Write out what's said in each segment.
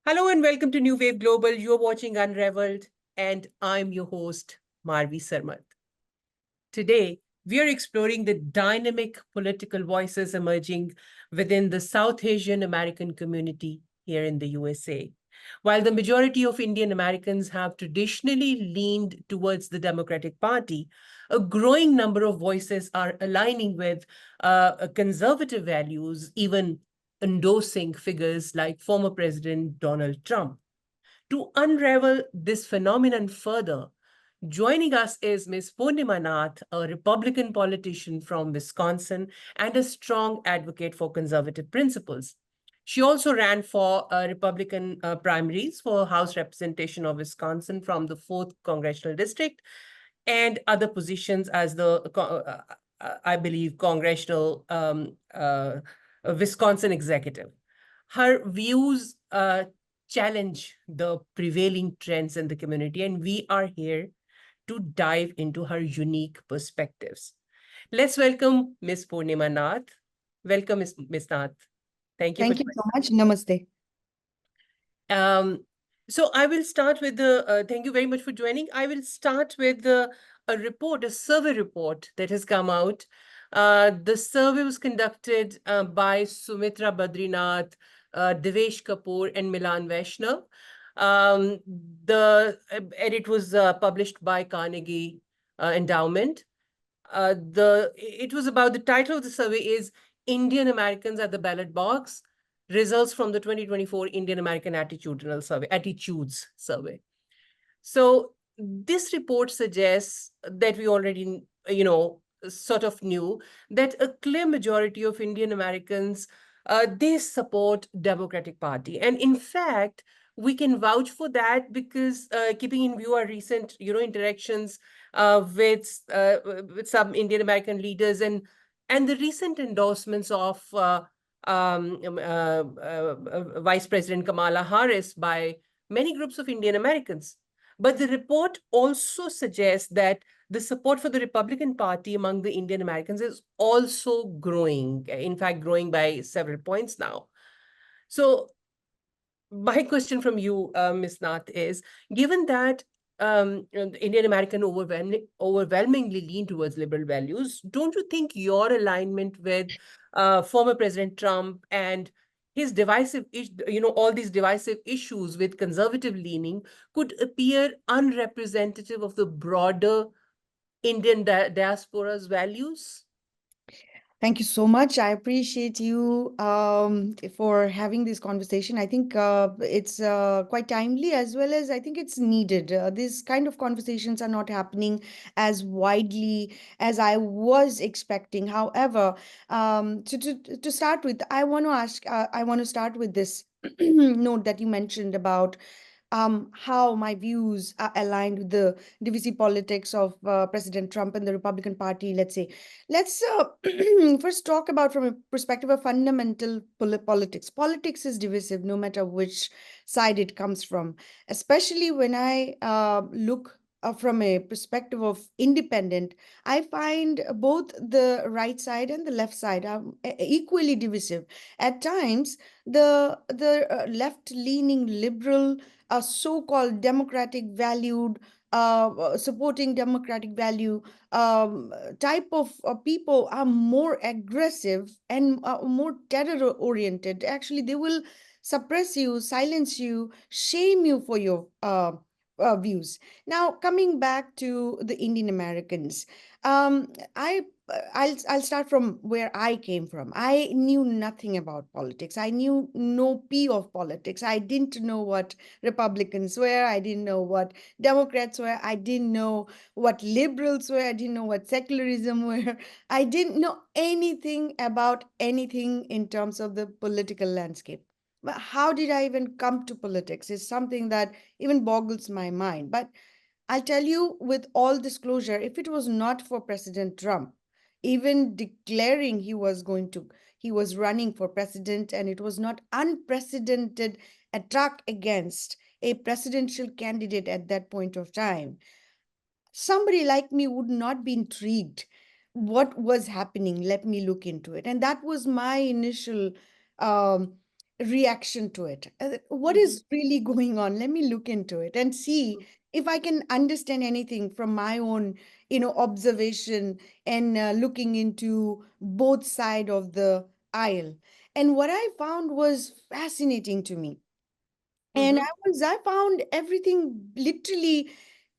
Hello and welcome to New Wave Global. You're watching Unraveled, and I'm your host, Marvi Sirmed. Today, we are exploring the dynamic political voices emerging within the South Asian American community here in the USA. While the majority of Indian Americans have traditionally leaned towards the Democratic Party, a growing number of voices are aligning with conservative values, even endorsing figures like former President Donald Trump. To unravel this phenomenon further, joining us is Ms. Purnima Nath, a Republican politician from Wisconsin and a strong advocate for conservative principles. She also ran for Republican primaries for House representation of Wisconsin from the 4th Congressional District and other positions as I believe, congressional Wisconsin executive. Her views challenge the prevailing trends in the community, and we are here to dive into her unique perspectives. Let's welcome Ms. Purnima Nath. Welcome, Ms. Nath. Thank you for Thank you so much. Namaste. So I will start with thank you very much for joining. I will start with a survey report that has come out. The survey was conducted by Sumitra Badrinath, Devesh Kapoor, and Milan Vaishnav. And it was published by Carnegie Endowment. It was about, the title of the survey is Indian Americans at the Ballot Box, results from the 2024 Indian American Attitudes Survey. So this report suggests that we already, sort of knew that a clear majority of Indian Americans, they support Democratic Party. And in fact, we can vouch for that because keeping in view our recent, interactions with some Indian American leaders and the recent endorsements of Vice President Kamala Harris by many groups of Indian Americans. But the report also suggests that the support for the Republican Party among the Indian Americans is also growing, in fact, growing by several points now. So my question from you, Ms. Nath, is, given that Indian American overwhelmingly lean towards liberal values, don't you think your alignment with former President Trump and his all these divisive issues with conservative leaning could appear unrepresentative of the broader Indian diaspora's values? Thank you so much. I appreciate you for having this conversation. I think it's quite timely, as well as I think it's needed. These kind of conversations are not happening as widely as I was expecting. However, to start with, I want to start with this note that you mentioned about how my views are aligned with the divisive politics of President Trump and the Republican Party, let's say. Let's first talk about from a perspective of fundamental politics. Politics is divisive no matter which side it comes from, especially when I look from a perspective of independent. I find both the right side and the left side are equally divisive. At times, the left-leaning liberal so-called democratic valued, supporting democratic value type of people are more aggressive and more terror oriented. Actually, they will suppress you, silence you, shame you for your views. Now, coming back to the Indian Americans, I'll start from where I came from. I knew nothing about politics. I knew no p of politics. I didn't know what Republicans were. I didn't know what Democrats were. I didn't know what liberals were. I didn't know what secularism were. I didn't know anything about anything in terms of the political landscape. But how did I even come to politics is something that even boggles my mind. But I'll tell you with all disclosure, if it was not for President Trump, even declaring he was running for president, and it was not unprecedented attack against a presidential candidate at that point of time, somebody like me would not be intrigued. What was happening? Let me look into it. And that was my initial reaction to it. What Mhm. is really going on? Let me look into it and see if I can understand anything from my own, observation and looking into both side of the aisle. And what I found was fascinating to me. And Mhm. I found everything literally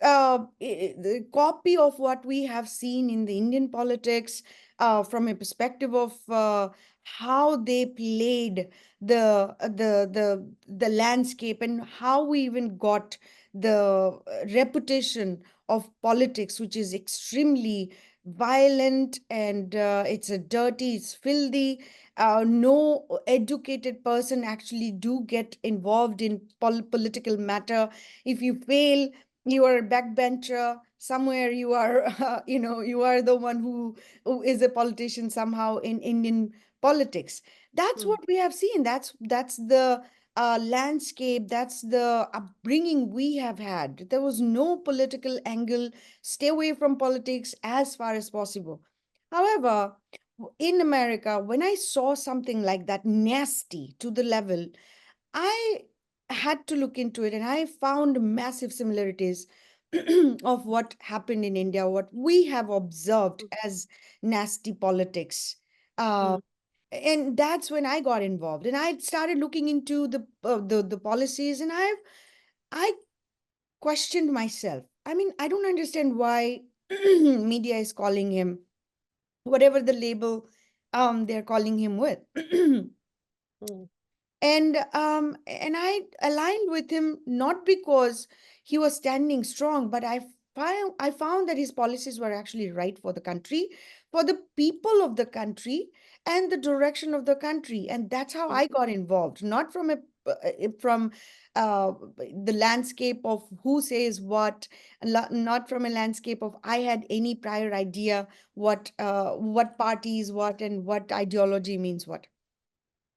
the copy of what we have seen in the Indian politics, from a perspective of how they played the landscape, and how we even got the reputation of politics, which is extremely violent, and it's a dirty, it's filthy. No educated person actually do get involved in political matter. If you fail, you are a backbencher somewhere. You are you are the one who is a politician somehow in Indian politics. That's Mhm. what we have seen. That's the landscape. That's the upbringing we have had. There was no political angle. Stay away from politics as far as possible. However, in America, when I saw something like that nasty to the level, I had to look into it, and I found massive similarities of what happened in India, what we have observed as nasty politics. Uh, Mhm. and that's when I got involved, and I started looking into the policies, and I questioned myself. I mean, I don't understand why media is calling him whatever the label they're calling him with. Mhm. And I aligned with him not because he was standing strong, but I found that his policies were actually right for the country, for the people of the country, and the direction of the country. And that's how Mhm. I got involved, not from the landscape of who says what, not from a landscape of I had any prior idea what party is what and what ideology means what.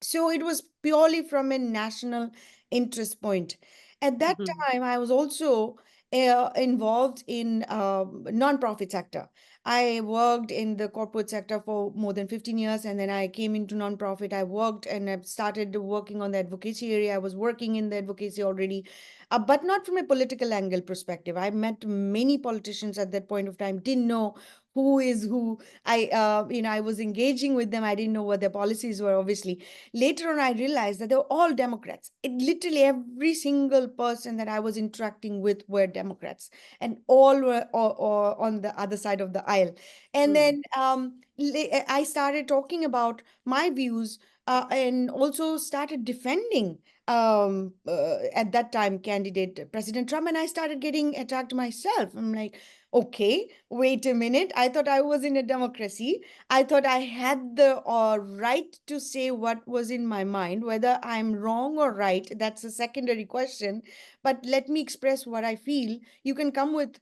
So it was purely from a national interest point. At that Mhm. time, I was also involved in non-profit sector. I worked in the corporate sector for more than 15 years, and then I came into non-profit. I worked and I started working on the advocacy area. I was working in the advocacy already, but not from a political angle perspective. I met many politicians at that point of time, didn't know who is who. I was engaging with them. I didn't know what their policies were, obviously. Later on, I realized that they were all Democrats. Literally every single person that I was interacting with were Democrats, and all were or on the other side of the aisle. And Mhm. then I started talking about my views, and also started defending at that time candidate President Trump, and I started getting attacked myself. I'm like, okay, wait a minute. I thought I was in a democracy. I thought I had the right to say what was in my mind. Whether I'm wrong or right, that's a secondary question. But let me express what I feel. You can come with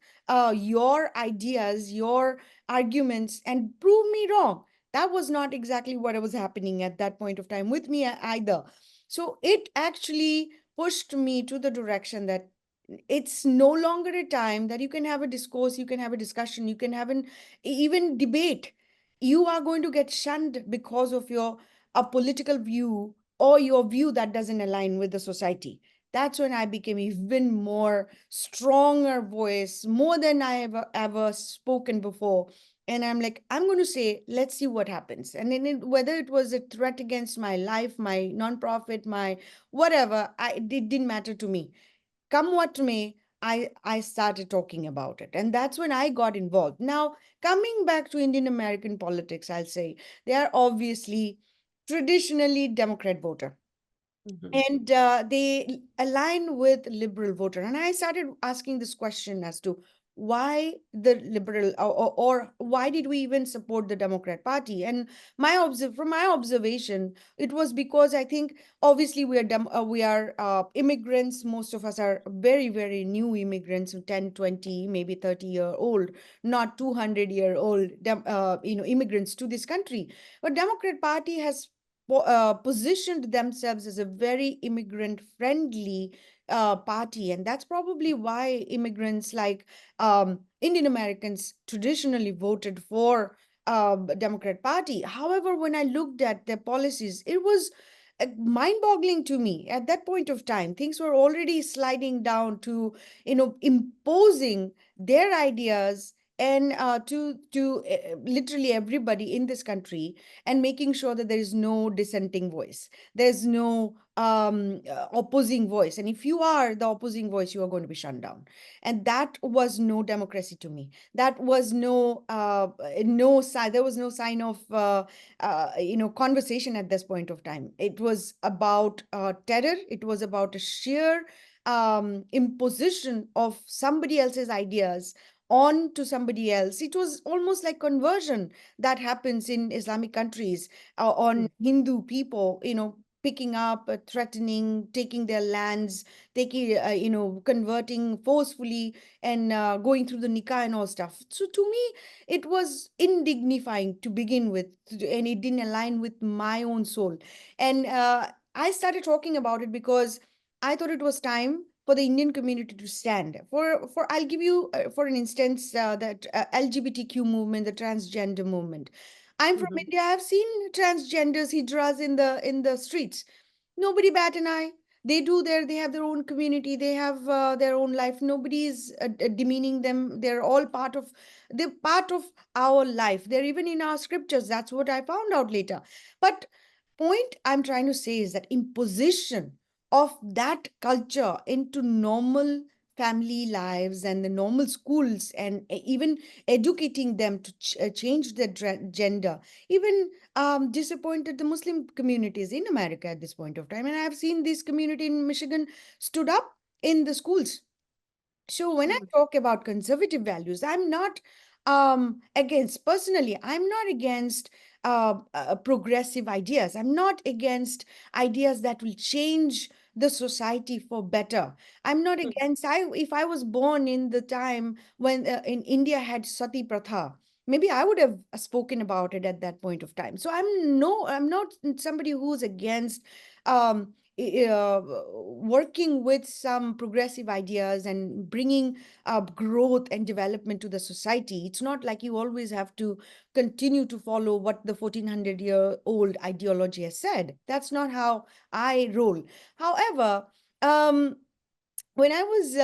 your ideas, your arguments, and prove me wrong. That was not exactly what was happening at that point of time with me either. So it actually pushed me to the direction that it's no longer a time that you can have a discourse, you can have a discussion, you can have an even debate. You are going to get shunned because of your a political view, or your view that doesn't align with the society. That's when I became even more stronger voice, more than I ever spoken before. And I'm like, I'm going to say, let's see what happens. And then whether it was a threat against my life, my nonprofit, my whatever, it didn't matter to me. Come what may, I started talking about it, and that's when I got involved. Now, coming back to Indian American politics, I'll say they are obviously traditionally Democrat voter, Mhm. and they align with liberal voter. And I started asking this question as to why the liberal, or why did we even support the Democrat Party? And from my observation, it was because I think obviously we are immigrants. Most of us are very, very new immigrants, 10, 20, maybe 30-year old, not 200-year-old immigrants to this country. But Democrat Party has positioned themselves as a very immigrant friendly party. And that's probably why immigrants like Indian Americans traditionally voted for Democrat Party. However, when I looked at their policies, it was mind-boggling to me. At that point of time, things were already sliding down to, imposing their ideas and to literally everybody in this country, and making sure that there is no dissenting voice, there's no opposing voice, and if you are the opposing voice, you are going to be shut down. And that was no democracy to me. That was no sign. There was no sign of conversation at this point of time. It was about terror. It was about a sheer imposition of somebody else's ideas on to somebody else. It was almost like conversion that happens in Islamic countries on Hindu people, picking up, threatening, taking their lands, taking, converting forcefully, and going through the nikah and all stuff. So to me, it was indignifying to begin with, and it didn't align with my own soul. And I started talking about it because I thought it was time for the Indian community to stand. For I'll give you, for an instance, that LGBTQ movement, the transgender movement. I'm from Mhm. India. I've seen transgenders, hijras in the streets. Nobody bat an eye. They have their own community, they have their own life. Nobody is demeaning them. They're part of our life. They're even in our scriptures. That's what I found out later. But point I'm trying to say is that imposition of that culture into normal family lives and the normal schools, and even educating them to change their gender, even disappointed the Muslim communities in America at this point of time. And I've seen this community in Michigan stood up in the schools. So when I Mhm. talk about conservative values, I'm not against, personally, I'm not against progressive ideas. I'm not against ideas that will change the society for better. I'm not against, if I was born in the time when in India had sati pratha, maybe I would have spoken about it at that point of time. So I'm not somebody who's against um, working with some progressive ideas and bringing growth and development to the society. It's not like you always have to continue to follow what the 1400-year-old ideology has said. That's not how I roll. However, when I was,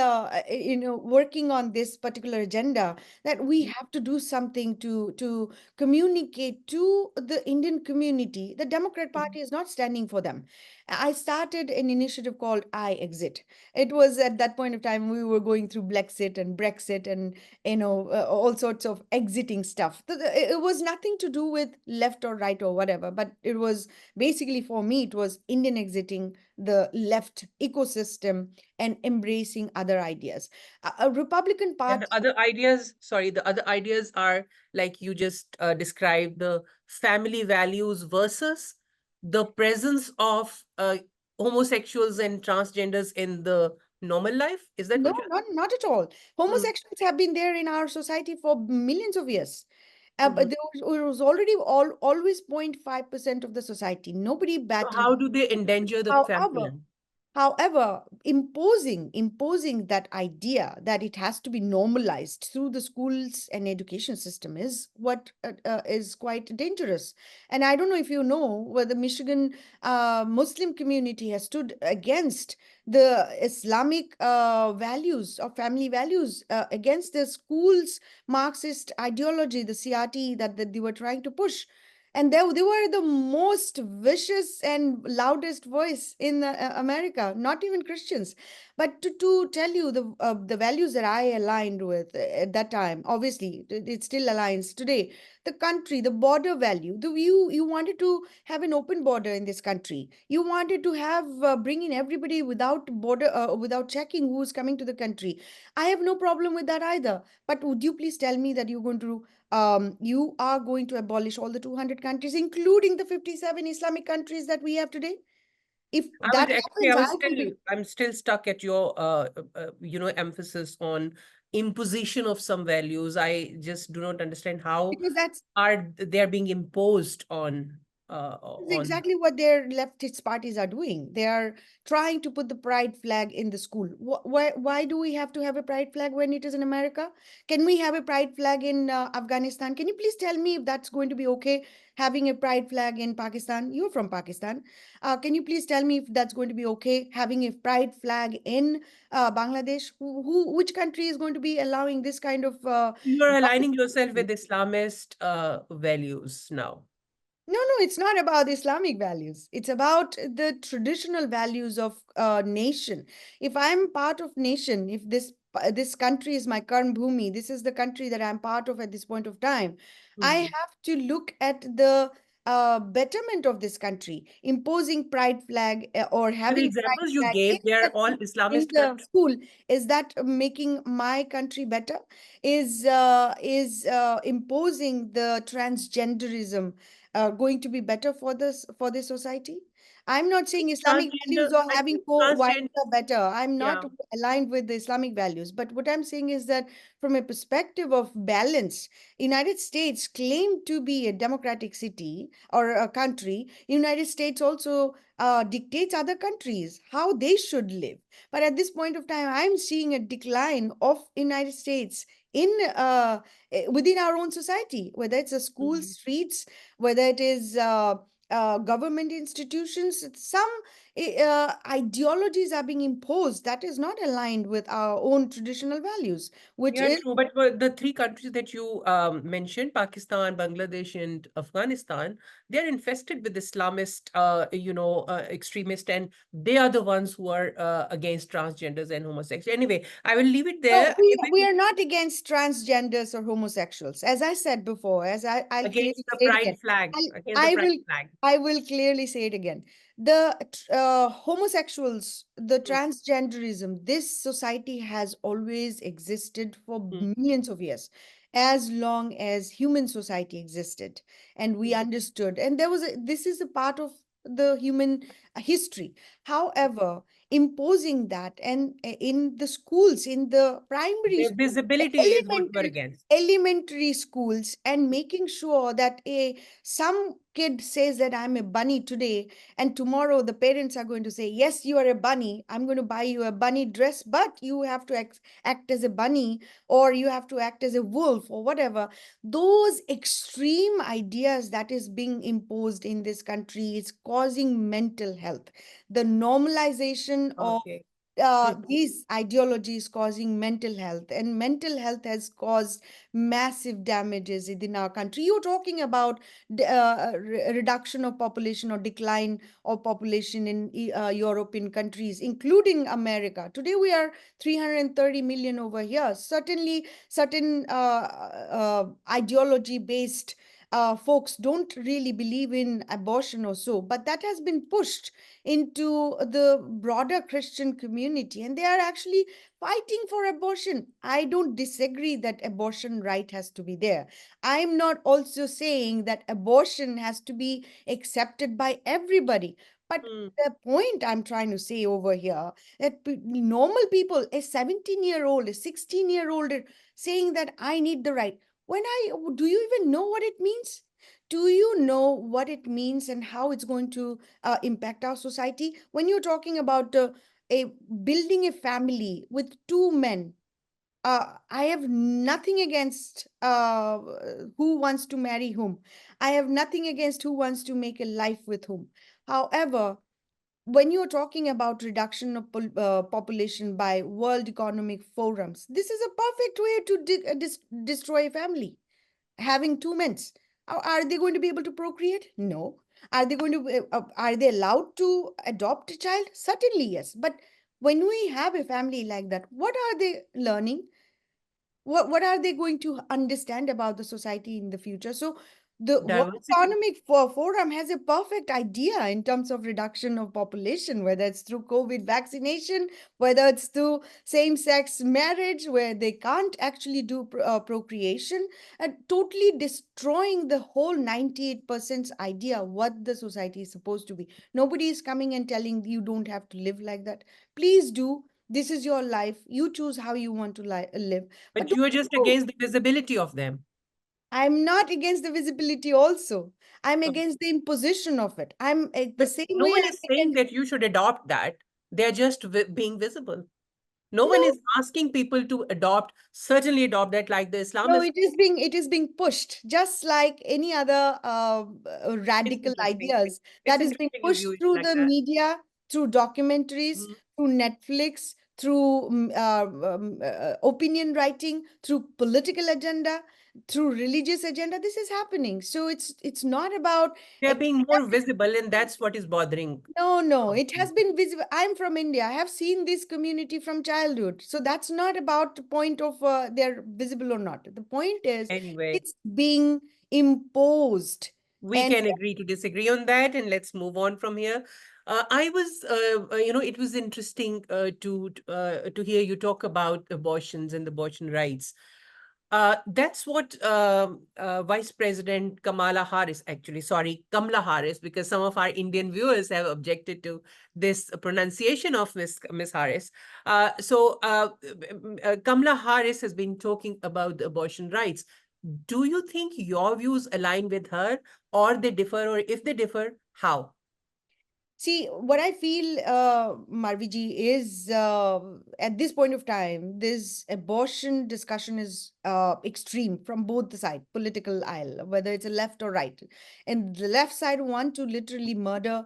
working on this particular agenda, that we have to do something to communicate to the Indian community. The Democrat Party is not standing for them. I started an initiative called I Exit. It was at that point of time we were going through Brexit, and all sorts of exiting stuff. It was nothing to do with left or right or whatever, but it was basically, for me, it was Indian exiting the left ecosystem and embracing other ideas. A Republican And Party. the other ideas, sorry, the other ideas are like you just described, the family values versus the presence of homosexuals and transgenders in the normal life. Is that No, what you're not at all. saying? Homosexuals have been there in our society for millions of years. But Mhm. there was already always 0.5% of the society. Nobody So batted. how do they endanger the family However, life? However, imposing that idea that it has to be normalized through the schools and education system is what is quite dangerous. And I don't know if you know whether Michigan Muslim community has stood against the Islamic values or family values, against the schools' Marxist ideology, the CRT that they were trying to push. And they were the most vicious and loudest voice in America, not even Christians. But to tell you the values that I aligned with at that time, obviously it still aligns today. The country, the border value, you wanted to have an open border in this country. You wanted to have bring in everybody without border, without checking who's coming to the country. I have no problem with that either. But would you please tell me that you are going to abolish all the 200 countries, including the 57 Islamic countries that we have today? If that happens, I will be, I'm still stuck at your, emphasis on imposition of some values. I just do not understand how because that's are they're being imposed on It's on. exactly what their leftist parties are doing. They are trying to put the pride flag in the school. Why do we have to have a pride flag when it is in America? Can we have a pride flag in Afghanistan? Can you please tell me if that's going to be okay having a pride flag in Pakistan? You're from Pakistan. Can you please tell me if that's going to be okay having a pride flag in Bangladesh? Which country is going to be allowing this kind of You're aligning yourself with Islamist values now. No, no, it's not about Islamic values. It's about the traditional values of a nation. If I'm part of nation, if this country is my Karm Bhumi, this is the country that I'm part of at this point of time, I Mhm. have to look at the betterment of this country. Imposing pride flag or But the having pride examples you flag gave, they are all in Islamist the countries. school, is that making my country better? Is imposing the transgenderism going to be better for this society? I'm not saying Islamic Transgender, values or I having think co-wives transgender, are better. I'm not yeah. aligned with the Islamic values. But what I'm saying is that from a perspective of balance, United States claim to be a democratic city or a country. United States also dictates other countries how they should live. But at this point of time, I'm seeing a decline of United States in within our own society, whether it's a school, Mhm. streets, whether it is government institutions. Some ideologies are being imposed that is not aligned with our own traditional values, which Yeah, is true. But the three countries that you mentioned, Pakistan, Bangladesh, and Afghanistan, they're infested with Islamist, extremists, and they are the ones who are against transgenders and homosexuals. Anyway, I will leave it no, there. we are not against transgenders or homosexuals. As I said before, I'll Against clearly the say it pride again. flag, I'll, against the I pride will flag. I will clearly say it again. The homosexuals, the Mm, transgenderism, this society has always existed for mm, millions of years, as long as human society existed, and we mm. understood. And this is a part of the human history. However, imposing that and in the schools, in the primary The school, visibility is what we're against. elementary schools, and making sure that some kid says that I'm a bunny today, and tomorrow the parents are going to say, yes, you are a bunny, I'm going to buy you a bunny dress, but you have to act as a bunny, or you have to act as a wolf, or whatever. Those extreme ideas that is being imposed in this country is causing mental health. The normalization of Okay. Mm, these ideologies causing mental health, and mental health has caused massive damages in our country. You're talking about reduction of population or decline of population in European countries, including America. Today we are 330 million over here. Certainly certain ideology based folks don't really believe in abortion or so, but that has been pushed into the broader Christian community, and they are actually fighting for abortion. I don't disagree that abortion right has to be there. I'm not also saying that abortion has to be accepted by everybody. But mm. the point I'm trying to say over here, that normal people, a 17-year-old, a 16-year-old, saying that I need the right. Do you even know what it means? Do you know what it means and how it's going to impact our society? When you're talking about a building a family with two men, I have nothing against who wants to marry whom. I have nothing against who wants to make a life with whom. However, when you're talking about reduction of population by World Economic Forums, this is a perfect way to destroy a family. Having two men, are they going to be able to procreate? No. Are they going to are they allowed to adopt a child? Certainly yes. But when we have a family like that, what are they learning? What are they going to understand about the society in the future? So the World Diversity. Economic Forum has a perfect idea in terms of reduction of population, whether it's through COVID vaccination, whether it's through same-sex marriage, where they can't actually do procreation, and totally destroying the whole 98% idea what the society is supposed to be. Nobody is coming and telling you don't have to live like that. Please do. This is your life. You choose how you want to live. But But don't you are just you against the visibility of them. I'm not against the visibility also. I'm Um, against the imposition of it. I'm the But same no way one I'm is saying against. that you should adopt that. They're just being visible. No one No, is asking people to adopt, certainly adopt that like the no, Islamists. it is being pushed, just like any other It's radical interesting. ideas It's that is being interesting you view pushed it through like the that. media, through documentaries, Mhm. through Netflix, through opinion writing, through political agenda, through religious agenda. This is happening. So it's not about They're being more accepting. visible, and that's what is bothering No, no, some it has people. been visible. I'm from India. I have seen this community from childhood. So that's not about the point of they're visible or not. The point is Anyway, it's being imposed. we And can agree to disagree on that, and let's move on from here. It was interesting to hear you talk about abortions and abortion rights. That's what Vice President Kamala Harris, because some of our Indian viewers have objected to this pronunciation of Miss Harris. Kamala Harris has been talking about the abortion rights. Do you think your views align with her, or they differ, or if they differ, how? see, what I feel, Marviji, is at this point of time, this abortion discussion is extreme from both the side, political aisle, whether it's a left or right. And the left side want to literally murder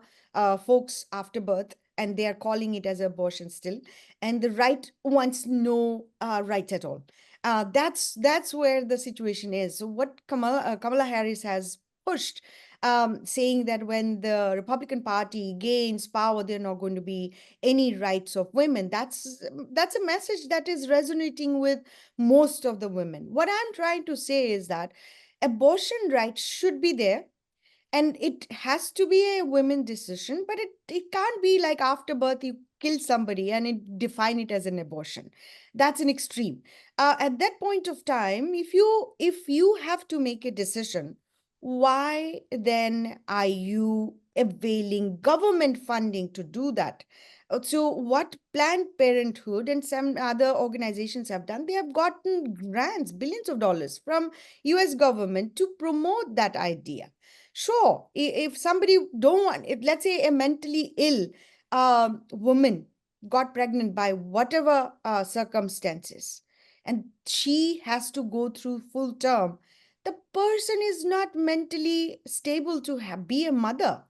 folks after birth, and they are calling it as abortion still. And the right wants no rights at all. That's where the situation is. So what Kamala Harris has pushed, saying that when the Republican Party gains power, there are not going to be any rights of women. That's a message that is resonating with most of the women. What I'm trying to say is that abortion rights should be there, and it has to be a women decision, but it can't be like after birth you kill somebody and it define it as an abortion. That's an extreme. At that point of time, if you have to make a decision, why then are you availing government funding to do that? So what Planned Parenthood and some other organizations have done, they have gotten grants, billions of dollars from US government to promote that idea. Sure, if somebody don't want, if let's say a mentally ill woman got pregnant by whatever circumstances, and she has to go through full term, the person is not mentally stable to be a mother.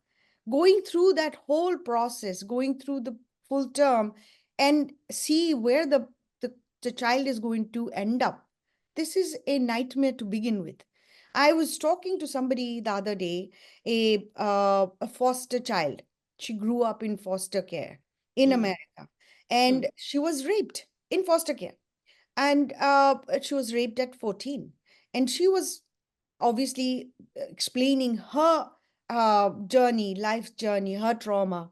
Going through that whole process, going through the full term, and see where the child is going to end up. This is a nightmare to begin with. I was talking to somebody the other day, a foster child. She grew up in foster care in Mm, America, and mm, she was raped in foster care. And she was raped at 14. And she was obviously explaining her journey, life's journey, her trauma.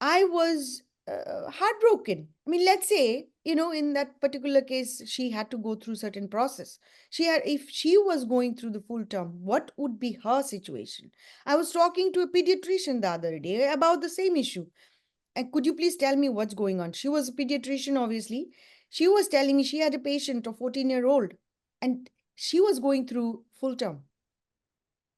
I was heartbroken. I mean, let's say, in that particular case, she had to go through certain process. If she was going through the full term, what would be her situation? I was talking to a pediatrician the other day about the same issue. And could you please tell me what's going on? She was a pediatrician, obviously. She was telling me she had a patient, a 14-year-old, and she was going through full term.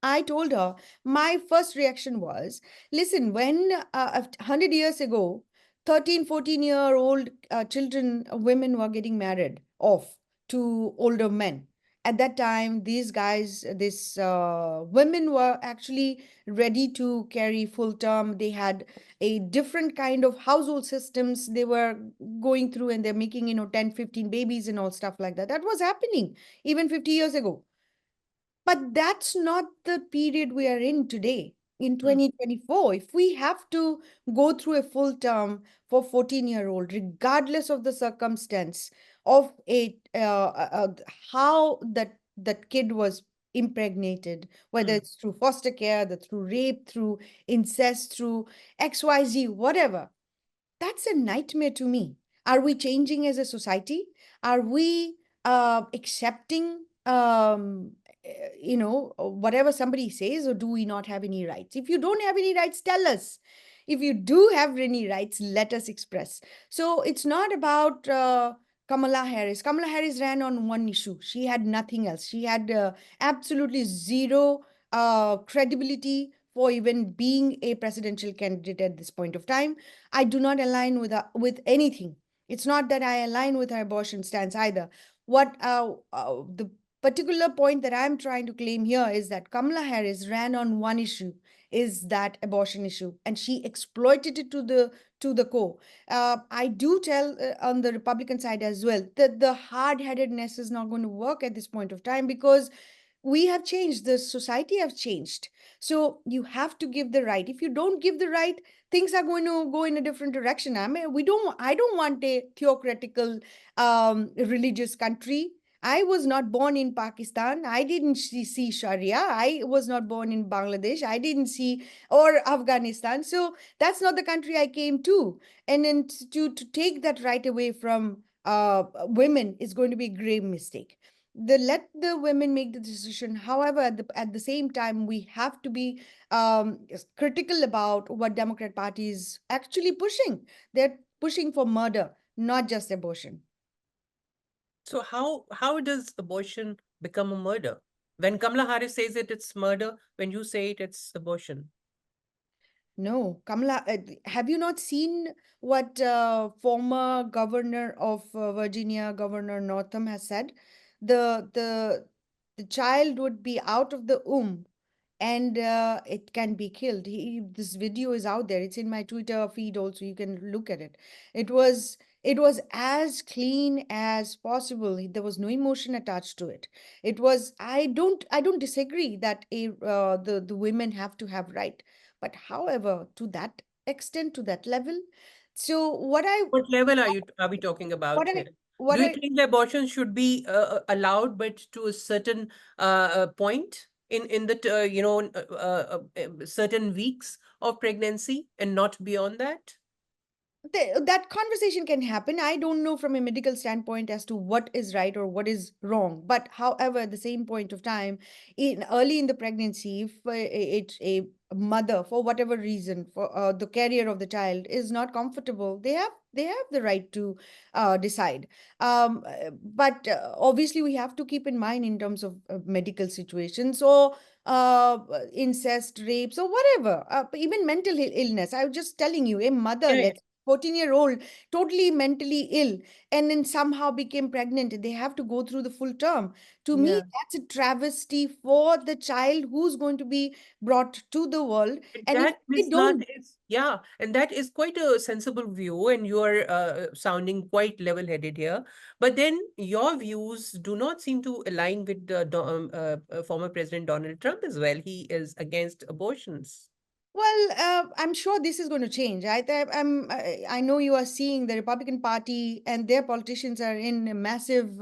I told her, my first reaction was, listen, when 100 years ago, 13, 14-year-old children, women were getting married off to older men. At that time, these guys, these women were actually ready to carry full term. They had a different kind of household systems they were going through, and they're making, 10, 15 babies and all stuff like that. That was happening even 50 years ago. But that's not the period we are in today, in mm, 2024. If we have to go through a full term for 14-year-old, regardless of the circumstance of how that kid was impregnated, whether mm, it's through foster care, through rape, through incest, through XYZ, whatever, that's a nightmare to me. Are we changing as a society? Are we accepting, whatever somebody says, or do we not have any rights? If you don't have any rights, tell us. If you do have any rights, let us express. So it's not about Kamala Harris. Kamala Harris ran on one issue. She had nothing else. She had absolutely zero credibility for even being a presidential candidate at this point of time. I do not align with anything. It's not that I align with her abortion stance either. What the particular point that I'm trying to claim here is that Kamala Harris ran on one issue, is that abortion issue, and she exploited it to the core. I do tell on the Republican side as well that the hard headedness is not going to work at this point of time, because we have changed, the society have changed. So you have to give the right. If you don't give the right, things are going to go in a different direction. I don't want a theocratical religious country. I was not born in Pakistan. I didn't see Sharia. I was not born in Bangladesh. I didn't see, or Afghanistan. So that's not the country I came to. And then to take that right away from women is going to be a grave mistake. Let the women make the decision. However, at the same time, we have to be critical about what Democrat Party is actually pushing. They're pushing for murder, not just abortion. So how does abortion become a murder? When Kamala Harris says it, it's murder. When you say it, it's abortion. No, Kamala, have you not seen what former governor of Virginia, Governor Northam, has said? The the the child would be out of the womb and it can be killed. This video is out there. It's in my Twitter feed also. You can look at it. It was as clean as possible. There was no emotion attached to it. It was. I don't disagree that the women have to have right, but however, to that extent, to that level. So What level are we talking about what I here? what Do you I think the abortion should be allowed, but to a certain point in the certain weeks of pregnancy and not beyond that? that conversation can happen. I don't know from a medical standpoint as to what is right or what is wrong. But however, at the same point of time, in early in the pregnancy, if it's a mother, for whatever reason, for the carrier of the child is not comfortable, they have the right to decide. But obviously, we have to keep in mind in terms of medical situations, or uh, incest, rapes, or whatever, even mental illness. I was just telling you, a mother, Yeah, yeah, let's 14-year-old, totally mentally ill, and then somehow became pregnant. They have to go through the full term. To me, yeah. that's a travesty for the child who's going to be brought to the world. And if That, they Miss Nath, don't, is, yeah, and that is quite a sensible view, and you are sounding quite level-headed here. But then your views do not seem to align with former President Donald Trump as well. He is against abortions. well, I'm sure this is going to change. I know you are seeing the Republican Party and their politicians are in a massive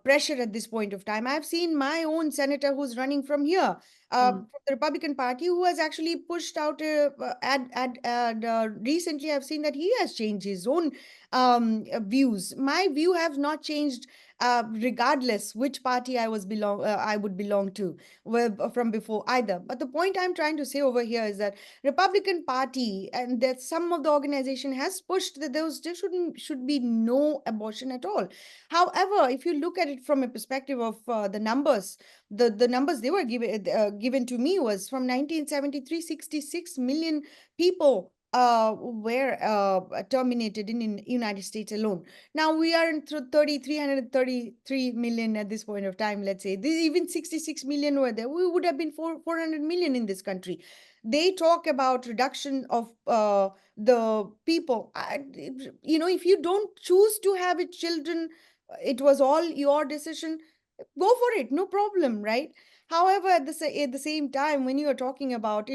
pressure at this point of time. I've seen my own senator who's running from here, Mm. from the Republican Party, who has actually pushed out a ad. Recently, I've seen that he has changed his own views. My view have not changed, regardless which party I would belong to, well, from before either. But the point I'm trying to say over here is that Republican Party and that some of the organization has pushed that there should be no abortion at all. However, if you look at it from a perspective of the numbers, the numbers they were given to me was from 1973, 66 million people were terminated in United States alone. Now we are in 333 million at this point of time. Let's say even 66 million were there. We would have been 400 million in this country. They talk about reduction of the people. If you don't choose to have it, children, it was all your decision. Go for it, no problem, right? However, at the same time, when you are talking about,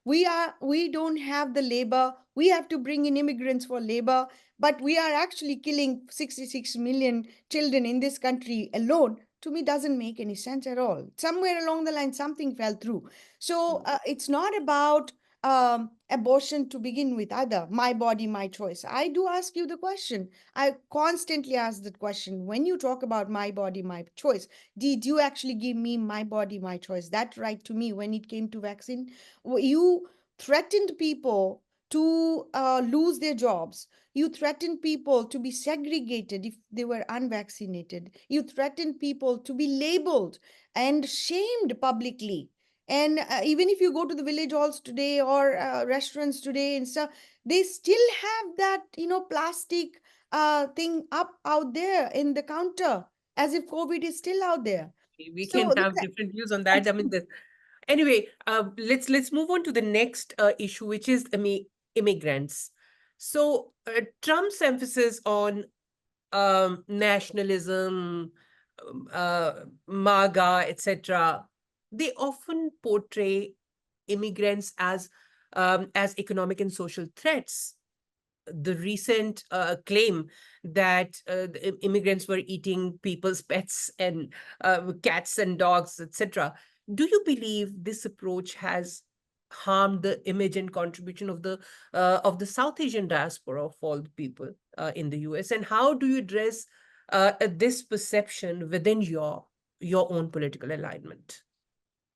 we don't have the labor. We have to bring in immigrants for labor, but we are actually killing 66 million children in this country alone. To me, doesn't make any sense at all. Somewhere along the line, something fell through. So it's not about abortion to begin with either. My body, my choice. I do ask you the question. I constantly ask that question. When you talk about my body, my choice, did you actually give me my body, my choice? That right to me when it came to vaccine? You threatened people to lose their jobs. You threatened people to be segregated if they were unvaccinated. You threatened people to be labeled and shamed publicly. And even if you go to the village halls today or restaurants today and stuff, they still have that, plastic thing up out there in the counter as if COVID is still out there. We can So have different views on that. I mean, anyway, let's move on to the next issue, which is immigrants. So Trump's emphasis on nationalism, MAGA, etc., they often portray immigrants as economic and social threats. The recent claim that the immigrants were eating people's pets and cats and dogs, etc. Do you believe this approach has harmed the image and contribution of the South Asian diaspora of all the people in the US? And how do you address this perception within your own political alignment?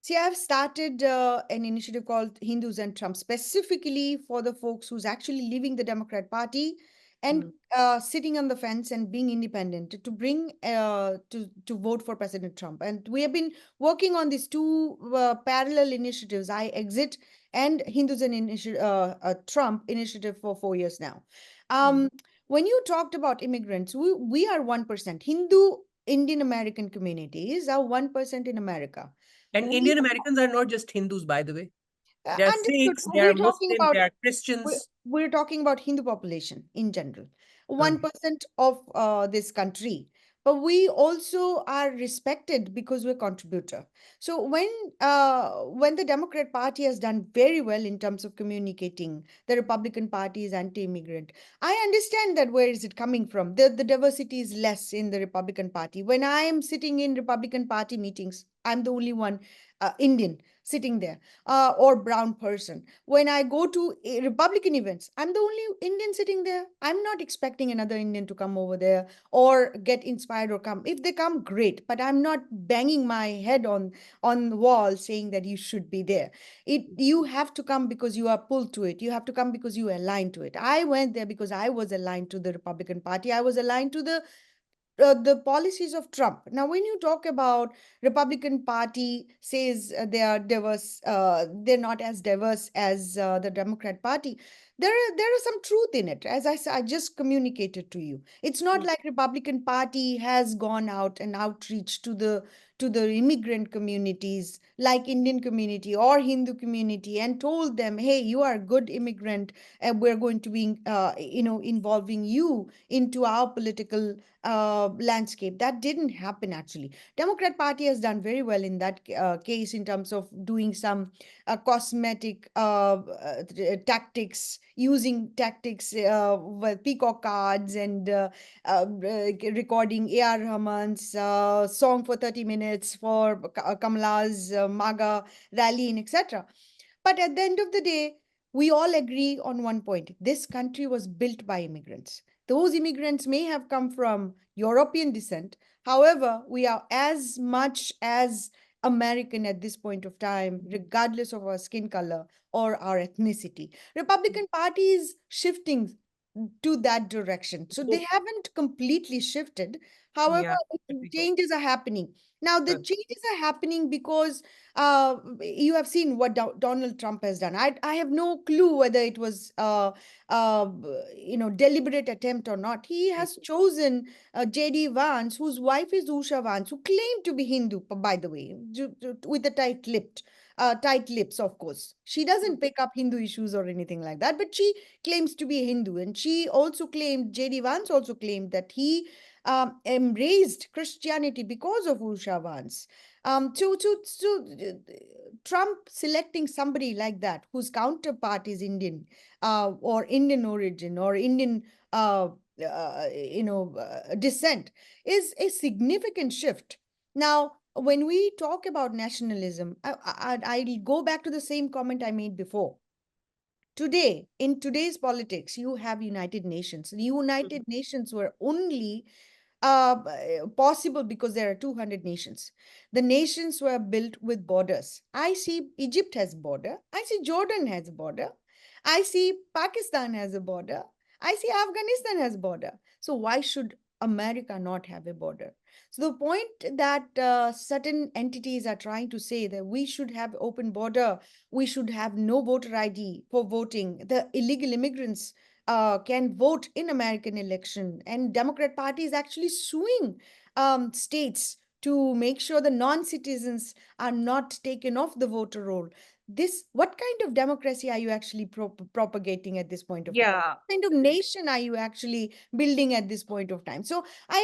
See, I've started an initiative called Hindus and Trump, specifically for the folks who's actually leaving the Democrat Party and Mm. sitting on the fence and being independent to bring to vote for President Trump. And we have been working on these two parallel initiatives, I Exit and Hindus and Trump initiative for 4 years now. Mm. Um, when you talked about immigrants, we are 1%. Hindu Indian American communities are 1% in America. And We Indian Americans are not just Hindus, by the way. They are understood. Sikhs, they are We're talking Muslims, they about are we're, Christians. we're talking about Hindu population in general, Okay. 1% of this country. But we also are respected because we're contributor. So when the Democrat Party has done very well in terms of communicating, the Republican Party is anti-immigrant. I understand that where is it coming from? The diversity is less in the Republican Party. When I am sitting in Republican Party meetings, I'm the only one Indian sitting there or brown person. When I go to Republican events, I'm the only Indian sitting there. I'm not expecting another Indian to come over there or get inspired or come. If they come, great. But I'm not banging my head on the wall saying that you should be there. You have to come because you are pulled to it. You have to come because you align to it. I went there because I was aligned to the Republican Party. I was aligned to the policies of Trump. Now, when you talk about Republican Party says they are diverse, they're not as diverse as the Democrat Party. There is some truth in it, as I just communicated to you. It's not like Republican Party has gone out and outreach to the immigrant communities like Indian community or Hindu community and told them, hey, you are a good immigrant and we're going to be involving you into our political landscape. That didn't happen actually. Democrat Party has done very well in that case in terms of doing some cosmetic tactics, using tactics with peacock cards and recording A.R. Rahman's song for 30 minutes for Kamala's MAGA rally and etc. But at the end of the day, we all agree on one point. This country was built by immigrants. Those immigrants may have come from European descent. However, we are as much as American at this point of time, regardless of our skin color or our ethnicity. Republican Party is shifting to that direction. So they So, haven't completely shifted. However, yeah, but we hope. changes are happening. Now, the changes are happening because you have seen what Donald Trump has done. I have no clue whether it was uh, deliberate attempt or not. He has chosen J.D. Vance, whose wife is Usha Vance, who claimed to be Hindu, by the way, with a tight lips, of course. She doesn't pick up Hindu issues or anything like that, but she claims to be a Hindu. And she also claimed, J.D. Vance also claimed that he embraced Christianity because of Usha Vance. Trump selecting somebody like that, whose counterpart is Indian or Indian origin or Indian descent, is a significant shift. Now, when we talk about nationalism, I'll go back to the same comment I made before. Today, in today's politics, you have United Nations. The United Nations were only possible because there are 200 nations. The nations were built with borders. I see Egypt has border. I see Jordan has a border. I see Pakistan has a border. I see Afghanistan has border. So why should America not have a border? So the point that certain entities are trying to say that we should have open border, we should have no voter ID for voting. The illegal immigrants can vote in American election, and Democrat Party is actually suing states to make sure the non-citizens are not taken off the voter roll. This, what kind of democracy are you actually propagating at this point of time? Yeah, What kind of nation are you actually building at this point of time? So I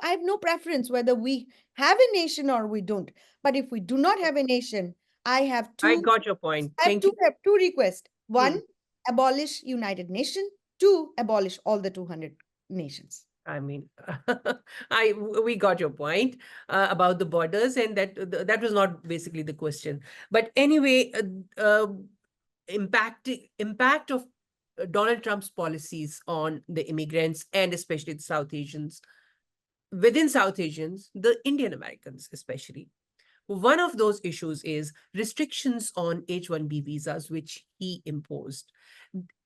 have no preference whether we have a nation or we don't. But if we do not have a nation, I have I two got your point. I have Thank two you. have two requests. Hmm. One, abolish United Nation. Two, abolish all the 200 nations. I mean, I we got your point about the borders, and that was not basically the question. But anyway, impact of Donald Trump's policies on the immigrants and especially the South Asians, within South Asians, the Indian Americans especially. One of those issues is restrictions on H-1B visas, which he imposed.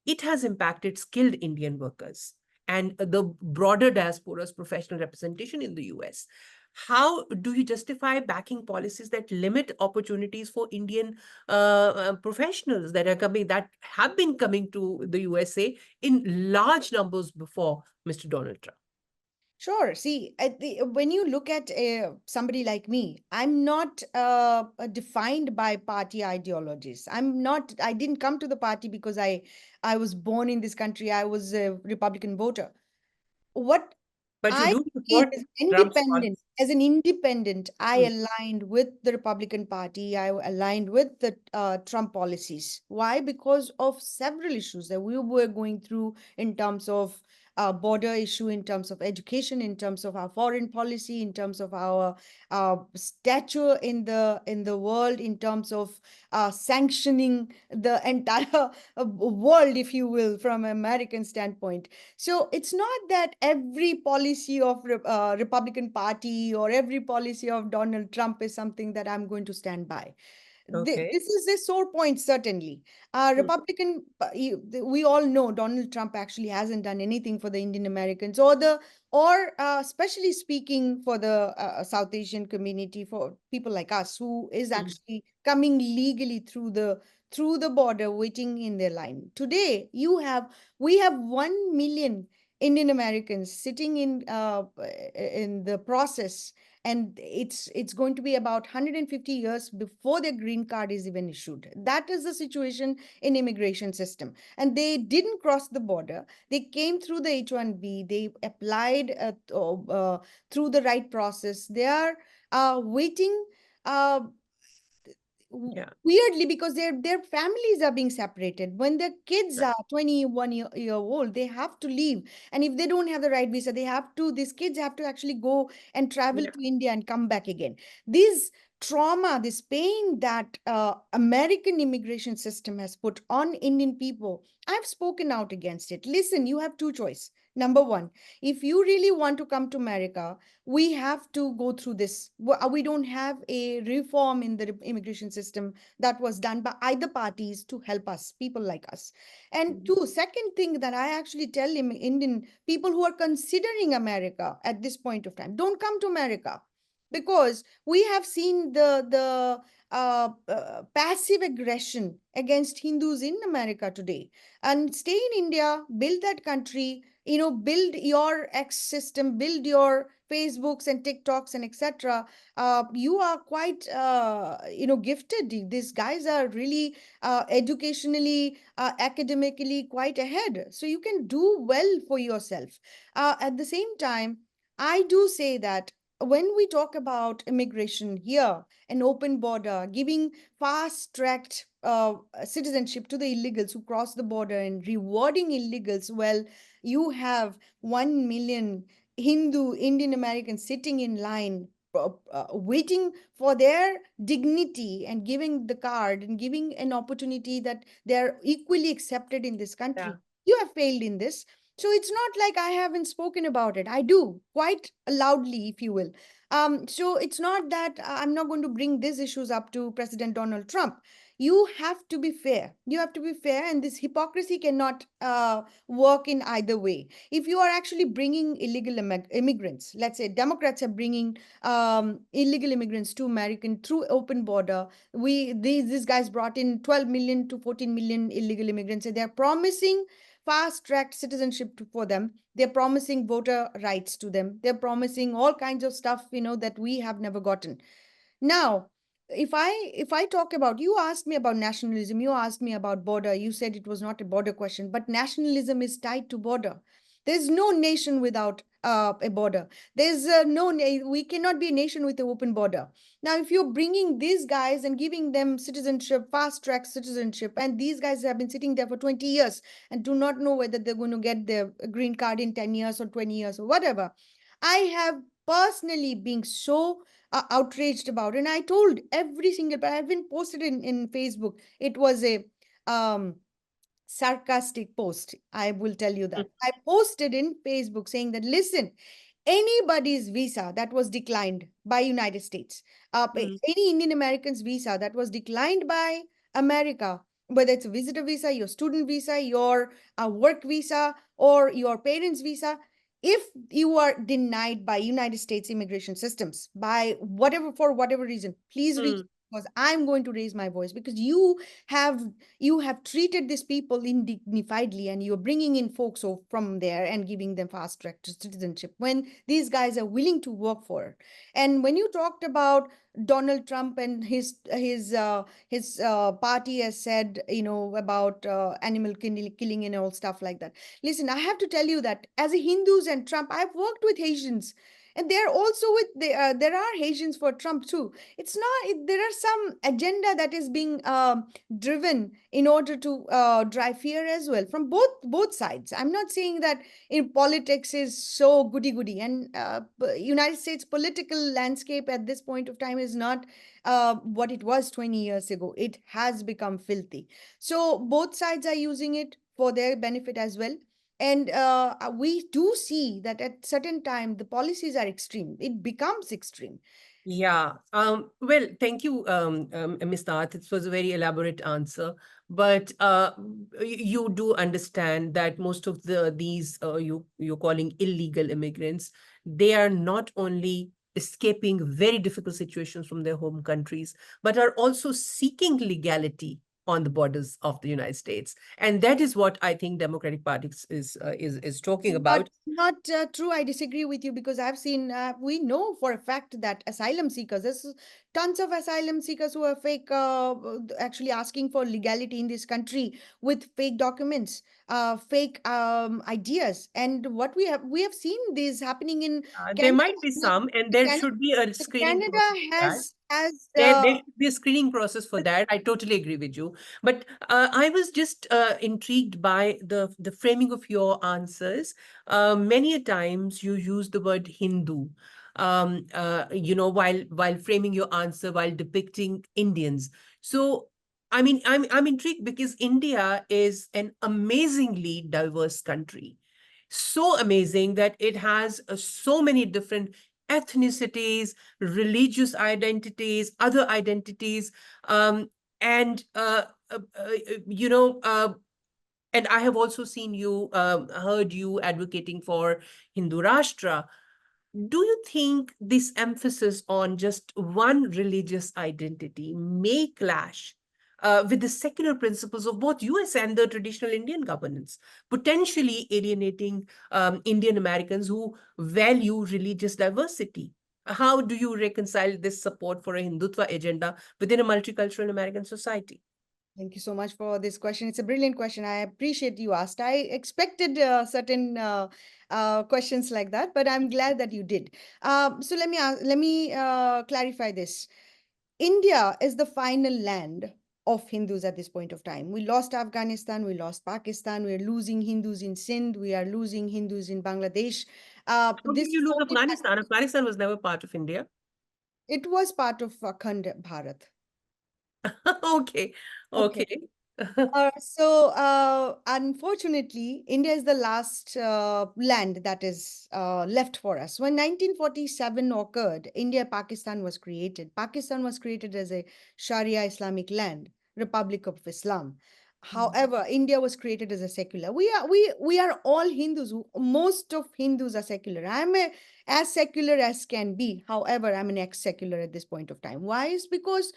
It has impacted skilled Indian workers and the broader diaspora's professional representation in the US. How do you justify backing policies that limit opportunities for Indian professionals that have been coming to the USA in large numbers before Mr. Donald Trump? Sure. See, when you look at somebody like me, I'm not defined by party ideologies. I didn't come to the party because I was born in this country. I was a Republican voter. What But you I do did support Trump's policy. as an independent, I Hmm. aligned with the Republican Party. I aligned with the Trump policies. Why? Because of several issues that we were going through in terms of border issue, in terms of education, in terms of our foreign policy, in terms of our stature in the world, in terms of sanctioning the entire world, if you will, from an American standpoint. So it's not that every policy of Republican Party or every policy of Donald Trump is something that I'm going to stand by. Okay. This is a sore point, certainly. Hmm. We all know Donald Trump actually hasn't done anything for the Indian Americans or especially speaking for the South Asian community, for people like us who is Hmm. actually coming legally through the border, waiting in their line. Today, we have 1 million Indian Americans sitting in the process, and it's going to be about 150 years before their green card is even issued. That is the situation in immigration system, and they didn't cross the border. They came through the H1B. They applied through the right process. They are waiting uh, Yeah. weirdly, because their families are being separated. When their kids Right. are 21 year old, they have to leave, and if they don't have the right visa, these kids have to actually go and travel Yeah. to India and come back again. This trauma, this pain that American immigration system has put on Indian people, I've spoken out against it. Listen, you have two choice. Number one, if you really want to come to America, we have to go through this. We don't have a reform in the immigration system that was done by either parties to help us, people like us. And Mhm. two, second thing that I actually tell Indian people who are considering America at this point of time, don't come to America, because we have seen the passive aggression against Hindus in America today. And stay in India, build that country, build your X system, build your Facebooks and TikToks and etc. You are quite gifted. These guys are really educationally, academically quite ahead, so you can do well for yourself. At the same time, I do say that when we talk about immigration here, an open border, giving fast tracked citizenship to the illegals who cross the border and rewarding illegals, well, you have 1 million Hindu Indian Americans sitting in line, waiting for their dignity and giving the card and giving an opportunity that they're equally accepted in this Yeah. country. You have failed in this. So it's not like I haven't spoken about it. I do quite loudly, if you will. So it's not that I'm not going to bring these issues up to President Donald Trump. you have to be fair. You have to be fair, and this hypocrisy cannot work in either way. If you are actually bringing illegal immigrants, let's say Democrats are bringing illegal immigrants to American through open border. These guys brought in 12 million to 14 million illegal immigrants, and they're promising fast track citizenship for them. They're promising voter rights to them. They're promising all kinds of stuff, that we have never gotten. Now, if I talk about, you asked me about nationalism, you asked me about border, you said it was not a border question, but nationalism is tied to border. There's no nation without a border. There's we cannot be a nation with an open border. Now, if you're bringing these guys and giving them citizenship, fast track citizenship, and these guys have been sitting there for 20 years and do not know whether they're going to get their green card in 10 years or 20 years or whatever, I have personally been so outraged about. And I told every single, but I've been posted in Facebook. It was a sarcastic post. I will tell you that. I posted in Facebook saying that, listen, anybody's visa that was declined by United States, Mm, any Indian American's visa that was declined by America, whether it's a visitor visa, your student visa, your work visa, or your parents' visa, if you are denied by United States immigration systems by whatever, for whatever reason, please reach, mm. because I'm going to raise my voice, because you have treated these people indignifiedly, and you're bringing in folks from there and giving them fast track to citizenship when these guys are willing to work for it. And when you talked about Donald Trump and his party has said, about animal killing and all stuff like that. Listen, I have to tell you that as a Hindus and Trump, I've worked with Haitians, and they're also there are Haitians for Trump too. It's not there are some agenda that is being driven in order to drive fear as well from both sides. I'm not saying that in politics is so goody goody, and United States political landscape at this point of time is not what it was 20 years ago. It has become filthy. So both sides are using it for their benefit as well. And we do see that at certain time the policies are extreme. It becomes extreme. Yeah. Well, thank you, Ms. Nath. It was a very elaborate answer. But you do understand that most of these you're calling illegal immigrants, they are not only escaping very difficult situations from their home countries, but are also seeking legality on the borders of the United States. And that is what I think Democratic Party is talking Not about. not true. I disagree with you, because I've seen. We know for a fact that asylum seekers. There's tons of asylum seekers who are fake, actually asking for legality in this country with fake documents, fake ideas. And what we have seen this happening in There Canada. might be some, and there Canada, should be a screening Canada process for that. has There should be a screening process for that. I totally agree with you. But I was just intrigued by the framing of your answers. Many a times you use the word Hindu, while framing your answer, while depicting Indians. So, I mean, I'm intrigued because India is an amazingly diverse country. So amazing that it has so many different ethnicities, religious identities, other identities, and you know, and I have also seen you, heard you advocating for Hindu Rashtra. Do you think this emphasis on just one religious identity may clash with the secular principles of both US and the traditional Indian governance, potentially alienating Indian Americans who value religious diversity? How do you reconcile this support for a Hindutva agenda within a multicultural American society? Thank you so much for this question. It's a brilliant question. I appreciate you asked. I expected certain questions like that, but I'm glad that you did. So let me clarify this. India is the final land of Hindus at this point of time. We lost Afghanistan, we lost Pakistan, we are losing Hindus in Sindh, we are losing Hindus in Bangladesh. How did This you lose whole Afghanistan? Afghanistan was never part of India. it was part of Akhand Bharat. Okay, Okay. okay. Unfortunately, India is the last land that is left for us. When 1947 occurred, India Pakistan was created. Pakistan was created as a Sharia Islamic land. Republic of Islam. Mm. However, India was created as a secular. We are all Hindus. Most of Hindus are secular. As secular as can be. However, I'm an ex-secular at this point of time. Why? Is because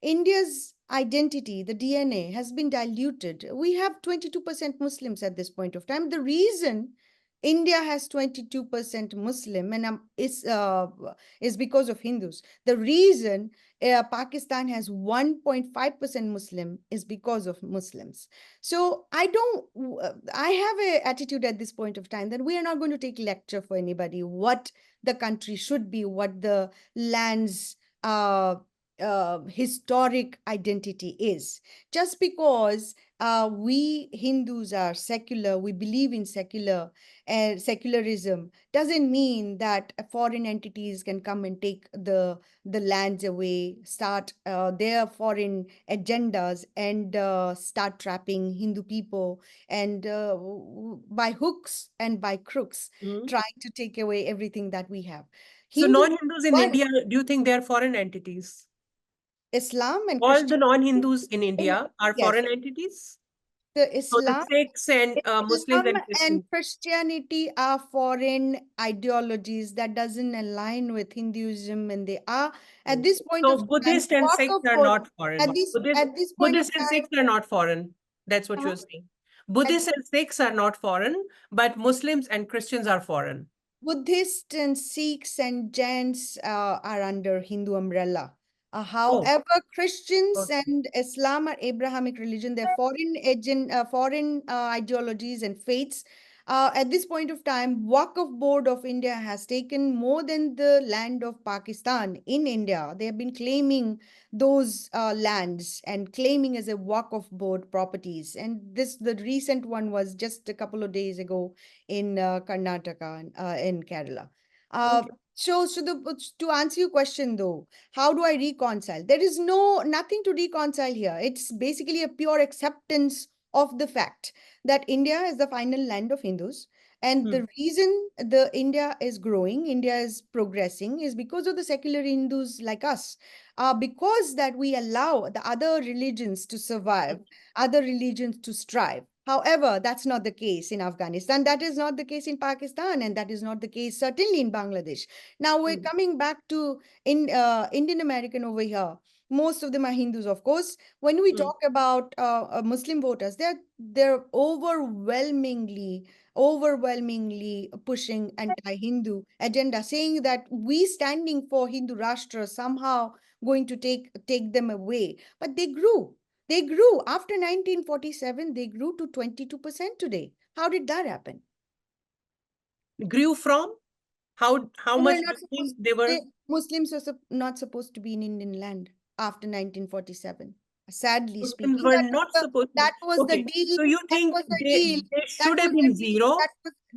India's identity, the DNA, has been diluted. We have 22% Muslims at this point of time. The reason India has 22% Muslim and is because of Hindus. The reason Pakistan has 1.5% Muslim is because of Muslims. So I have a attitude at this point of time that we are not going to take lecture for anybody what the country should be, what the land's uh, historic identity is. Just because we Hindus are secular, we believe in secularism, doesn't mean that foreign entities can come and take the lands away, start their foreign agendas, and start trapping Hindu people, and by hooks and by crooks, Mm. trying to take away everything that we have. So Hindus, non-Hindus in one, India, do you think they are foreign entities? Islam and All the Christianity. non-Hindus in In, India are yes, foreign entities? the So the Islam Sikhs and Muslims Islam and and Christians. Christianity are foreign ideologies that doesn't align with Hinduism, and they are at Mm. this point of So time Buddhists and walk Sikhs of are both. not foreign. At this point of Buddhists and time, Sikhs are not foreign. That's what uh, you're saying. at Buddhists and Sikhs are not foreign, but Muslims and Christians are foreign. Buddhists and Sikhs and Jains are under Hindu umbrella. Oh, However, Christians okay. and Islam are Abrahamic religion. They're foreign ideologies and faiths. At this point of time, Waqf Board of India has taken more than the land of Pakistan in India. They have been claiming those lands and claiming as a Waqf Board properties. And the recent one was just a couple of days ago in Karnataka and in Kerala. Uh, Okay. to answer your question though, how do I reconcile? There is nothing to reconcile here. It's basically a pure acceptance of the fact that India is the final land of Hindus. And Hmm. the reason the India is growing, India is progressing, is because of the secular Hindus like us. Because that we allow the other religions to survive, other religions to strive. However, that's not the case in Afghanistan. That is not the case in Pakistan, and that is not the case certainly in Bangladesh. Now we're Hmm. coming back to Indian American over here. Most of them are Hindus, of course. When we Hmm. talk about Muslim voters, they're overwhelmingly pushing anti-Hindu agenda, saying that we standing for Hindu Rashtra somehow going to take them away. But they grew after 1947, they grew to 22% today. How did that happen? Grew from how They were much not do you supposed think they were? Muslims were not supposed to be in Indian land after 1947. Sadly Muslims speaking, were not supposed to be. that was the Okay, deal. so you That think was the deal. they That should was have the been deal. zero?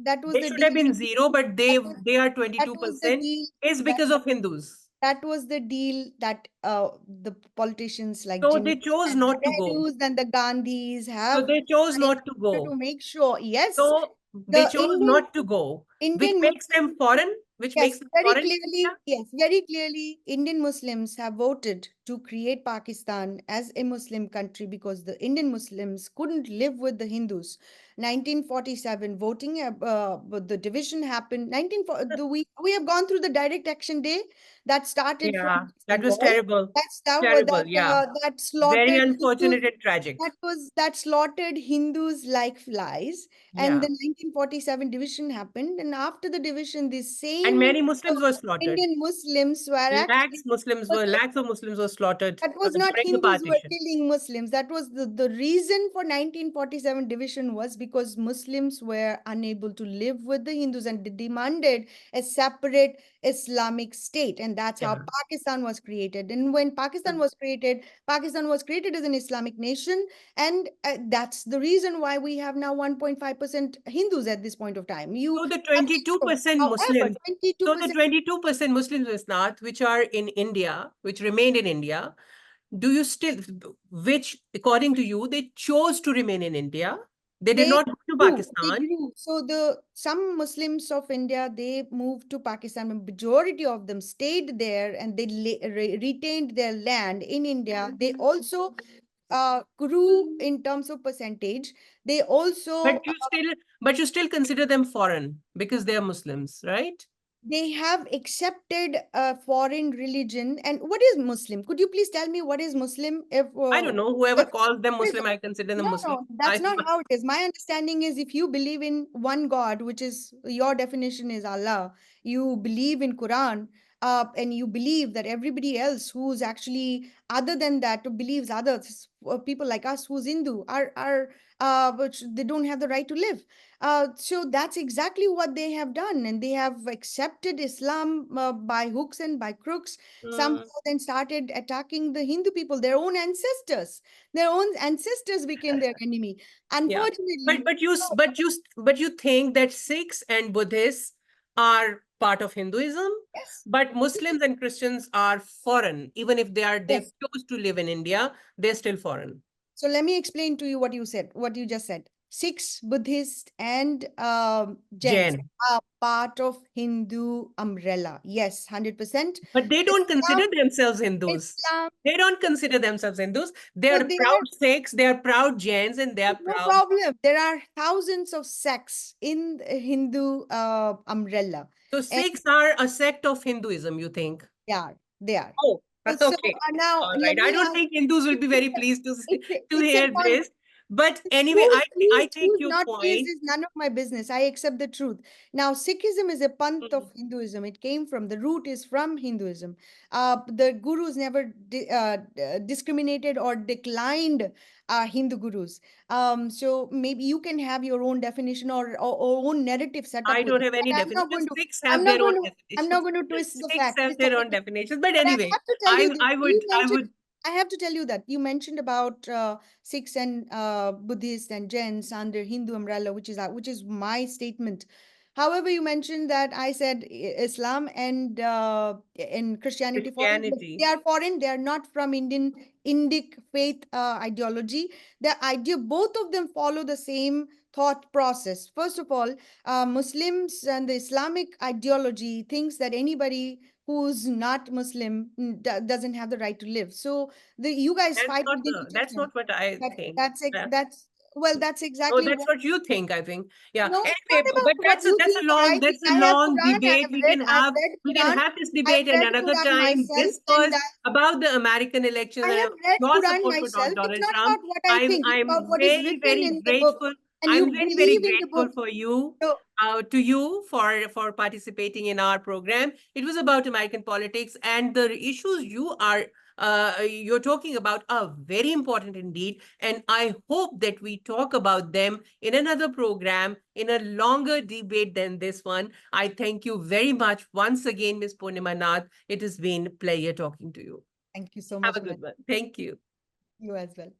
That was They the should have deal. been zero, but That they are was the 22% deal. is That because of Hindus. that was the deal that the politicians like So Jimmy they chose and the not to go. Nehrus and the Gandhis So have they chose made not to go. to make sure, yes, So they the chose not to go, which Indian makes them Muslims. foreign, which makes Yes, them very foreign to India. clearly, yes, very clearly, Indian Muslims have voted to create Pakistan as a Muslim country because the Indian Muslims couldn't live with the Hindus. 1947 voting, the division happened. We have gone through the direct action day that started from Yeah, that was Bengal. terrible. That's that was Terrible. Yeah. that Very slaughtered unfortunate Hindus. and tragic. That slaughtered Hindus like flies. And Yeah. the 1947 division happened, and after the division, the And same many Muslims were slaughtered. Indian Muslims were actually Lakhs of Muslims were slaughtered that was not during the Hindus who were partition. killing Muslims. That was the reason for 1947 division was because Muslims were unable to live with the Hindus and they demanded a separate Islamic state. And that's how Yeah. Pakistan was created. And when Pakistan was created as an Islamic nation. And that's the reason why we have now 1.5% Hindus at this point of time. You So the have to show. 22% However, Muslims, so the 22%. 22% Muslims, Visnath, which are in India, which remained in India, do you still, which according to you, they chose to remain in India? They did They not go to grew. They Pakistan. grew. So some Muslims of India, they moved to Pakistan. Majority of them stayed there and they retained their land in India. They also grew in terms of percentage. They also But you still consider them foreign because they are Muslims, right? they have accepted a foreign religion. And what is Muslim? Could you please tell me what is Muslim? I don't know. Whoever If calls them Muslim, I consider them no, Muslim. no, that's not how it is. My understanding is if you believe in one God, which is your definition is Allah, you believe in Quran, and you believe that everybody else who's actually other than that believes others, people like us who's Hindu are which they don't have the right to live. So that's exactly what they have done, and they have accepted Islam by hooks and by crooks. Somehow Mm, then started attacking the Hindu people, their own ancestors. Their own ancestors became their enemy. yeah. Unfortunately, But you think that Sikhs and Buddhists are part of Hinduism, yes, but Muslims and Christians are foreign. Even if they yes. chose to live in India, they're still foreign. So let me explain to you what you said, what you just said. Sikhs, Buddhists, and Jains Jain. are part of Hindu umbrella. Yes, 100%. But they don't Islam, consider themselves Hindus. Islam. They don't consider themselves Hindus. They So are they proud are Sikhs, they are proud Jains, and they are no proud. problem. There are thousands of sects in the Hindu umbrella, So and Sikhs are a sect of Hinduism, you think? they are. They are. Oh, So okay. now All let right. I me don't ask. think Hindus will be very pleased to It's a hear this. But anyway, I take Who's your not pleased point. is none of my business. I accept the truth. Now, Sikhism is a panth Mm. of Hinduism. It came from, the root is from Hinduism. The gurus never discriminated or declined Hindu gurus. So maybe you can have your own definition or own narrative set up I with don't it. have any But definitions. Sikhs I'm have not their own going to, I'm not definitions. going to twist the Sikhs facts. have It's a their own very, definitions. But but I anyway, have to tell you this. You I mentioned, would I have to tell you that you mentioned about Sikhs and Buddhists and Jains under Hindu umbrella, which is my statement. However, you mentioned that I said Islam and Christianity foreign. Yes, they Christianity. are foreign. They are not from Indic faith ideology. The idea, both of them follow the same thought process. First of all, Muslims and the Islamic ideology thinks that anybody who's not Muslim doesn't have the right to live. So you guys fight within each That's other. not what I think. That's well, that's Oh, exactly that's what. what you think, I think. Yeah. No, it's Anyway, not but about what you think or I think. that's a I have long Quran. debate. I've read We can Quran. have this I've debate read another Quran time. myself, This and was about the American elections I and have read your Quran support for myself. It's Donald not Trump. about what I think. It's about what is written Very in the book, grateful. and you I'm very believe in the grateful book. for you. So To you for participating in our program. It was about American politics, and the issues you're talking about are very important indeed. And I hope that we talk about them in another program, in a longer debate than this one. I thank you very much once again, Ms. Purnima Nath. It has been a pleasure talking to you. thank you so Have much, a man. good one. Thank you. You as well.